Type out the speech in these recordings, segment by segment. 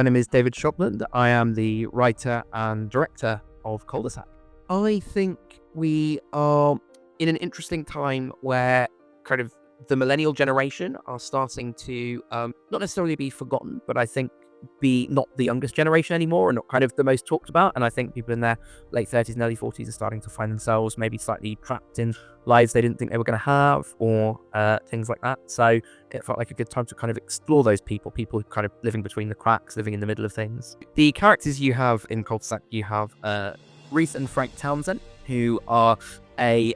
My name is David Shopland. I am the writer and director of Cul-de-sac. I think we are in an interesting time where kind of the millennial generation are starting to not necessarily be forgotten, but I think be not the youngest generation anymore and not kind of the most talked about. And I think people in their late 30s and early 40s are starting to find themselves maybe slightly trapped in lives they didn't think they were going to have, or things like that. So it felt like a good time to kind of explore those people kind of living between the cracks, living in the middle of things. The characters you have in Cul-de-sac, you have Ruth and Frank Townsend, who are a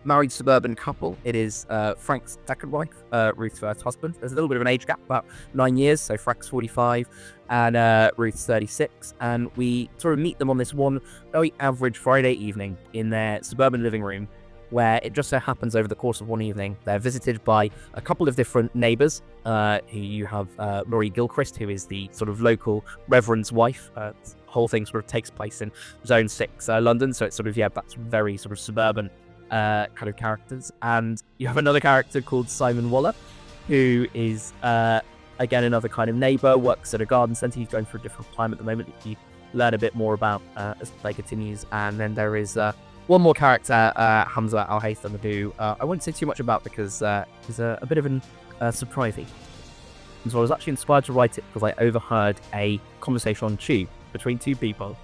married suburban couple. It is Frank's second wife, Ruth's first husband. There's a little bit of an age gap, about 9 years. So Frank's 45 and Ruth's 36. And we sort of meet them on this one very average Friday evening in their suburban living room, where it just so happens over the course of one evening, they're visited by a couple of different neighbours. Who you have Laurie Gilchrist, who is the sort of local reverend's wife. The whole thing sort of takes place in Zone 6, London. So it's sort of, that's very sort of suburban kind of characters. And you have another character called Simon Waller, who is again another kind of neighbour, works at a garden centre. He's going through a difficult time at the moment, which you learn a bit more about as the play continues. And then there is one more character, Hamza Al Haytham, who I won't say too much about because he's a bit of an surprisey. And so I was actually inspired to write it because I overheard a conversation on Tube between two people.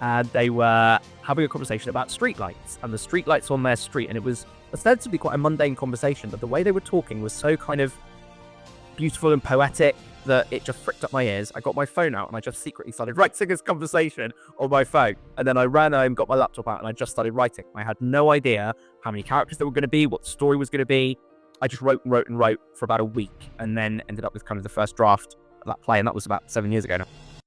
And they were having a conversation about streetlights and the streetlights on their street. And it was ostensibly quite a mundane conversation, but the way they were talking was so kind of beautiful and poetic that it just fricked up my ears. I got my phone out and I just secretly started writing this conversation on my phone. And then I ran home, got my laptop out, and I just started writing. I had no idea how many characters there were going to be, what the story was going to be. I just wrote and wrote and wrote for about a week, and then ended up with kind of the first draft of that play. And that was about 7 years ago now.